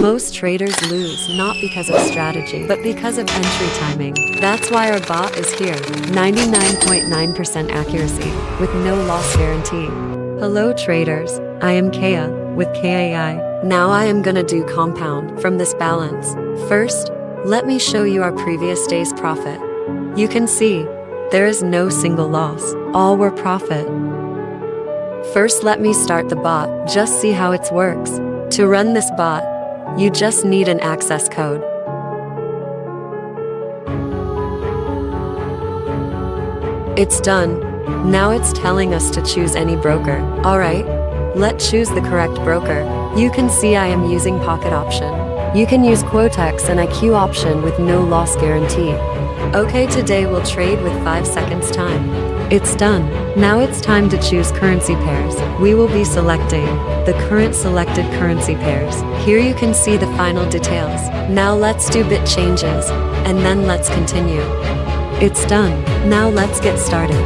Most traders lose not because of strategy, but because of entry timing. That's why our bot is here. 99.9% accuracy, with no loss guarantee. Hello traders, I am Keya, with Keya. Now I am gonna do compound from this balance. First, let me show you our previous day's profit. You can see, there is no single loss, all were profit. First let me start the bot, just see how it works. To run this bot, you just need an access code. It's done. Now it's telling us to choose any broker. Alright, let's choose the correct broker. You can see I am using pocket option. You can use Quotex and IQ option with no loss guarantee. Okay, today we'll trade with 5 seconds time. It's done. Now it's time to choose currency pairs. We will be selecting the current selected currency pairs. Here you can see the final details. Now let's do bit changes, and then let's continue. It's done. Now let's get started.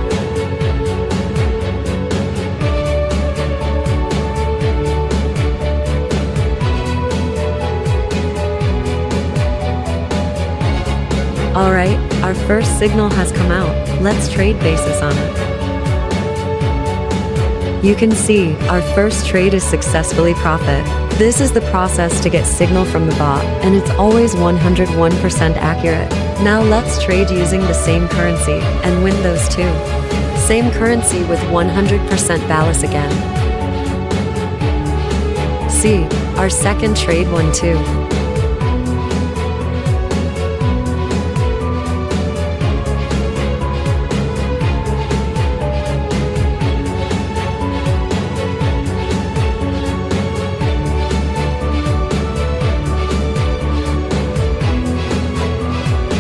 Alright, our first signal has come out. Let's trade basis on it. You can see, our first trade is successfully profit. This is the process to get signal from the bot, and it's always 101% accurate. Now let's trade using the same currency, and win those too. Same currency with 100% balance again. See, our second trade won too.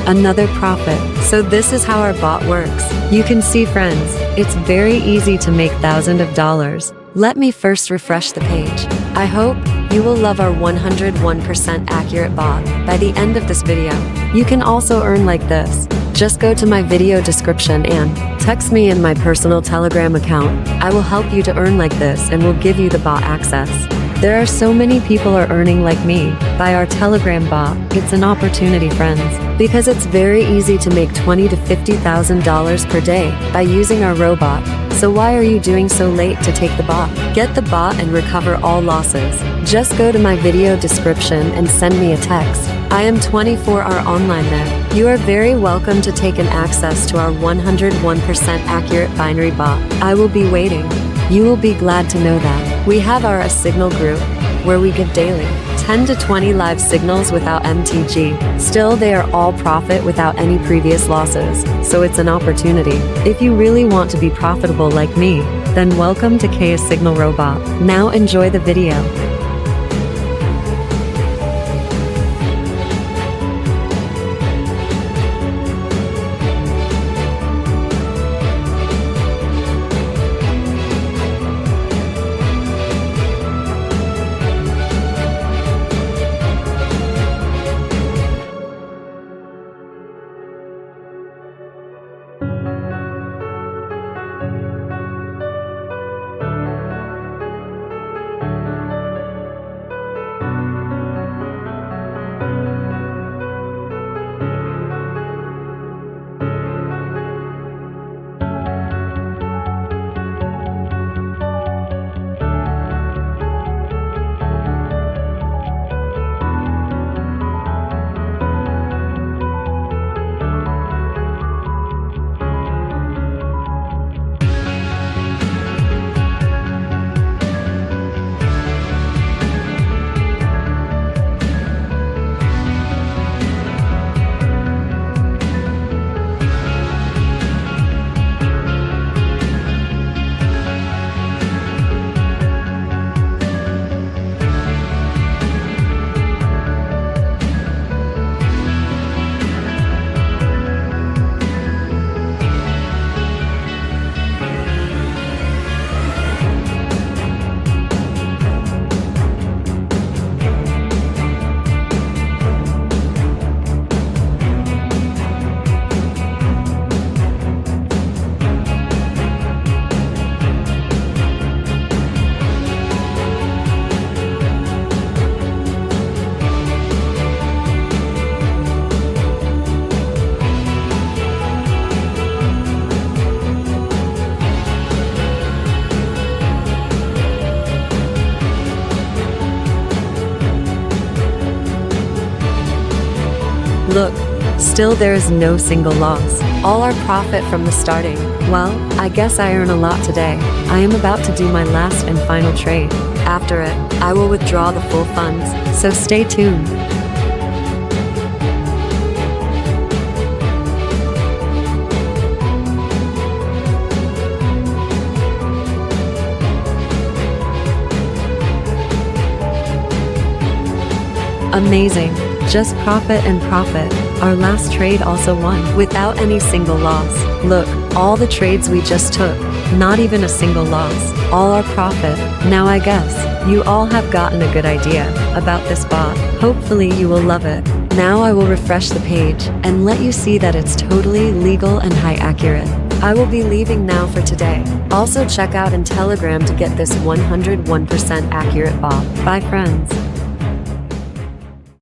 Another profit. So this is how our bot works. You can see friends, it's very easy to make thousands of dollars. Let me first refresh the page. I hope you will love our 101% accurate bot by the end of this video. You can also earn like this. Just go to my video description and text me in my personal Telegram account. I will help you to earn like this and will give you the bot access. There are so many people are earning like me by our Telegram bot. It's an opportunity, friends, because it's very easy to make $20,000 to $50,000 per day by using our robot. So why are you doing so late to take the bot? Get the bot and recover all losses. Just go to my video description and send me a text. I am 24-hour online there. You are very welcome to take an access to our 101% accurate binary bot. I will be waiting. You will be glad to know that. We have our signal group, where we give daily 10 to 20 live signals without MTG. Still, they are all profit without any previous losses, so it's an opportunity. If you really want to be profitable like me, then welcome to Keya Signal Robot. Now enjoy the video. Look, still there is no single loss. All our profit from the starting. Well, I guess I earn a lot today. I am about to do my last and final trade. After it, I will withdraw the full funds, so stay tuned. Amazing. Just profit and profit. Our last trade also won without any single loss. Look, all the trades we just took, not even a single loss. All our profit. Now I guess you all have gotten a good idea about this bot. Hopefully you will love it. Now I will refresh the page and let you see that it's totally legal and high accurate. I will be leaving now for today. Also check out in Telegram to get this 101% accurate bot. Bye friends.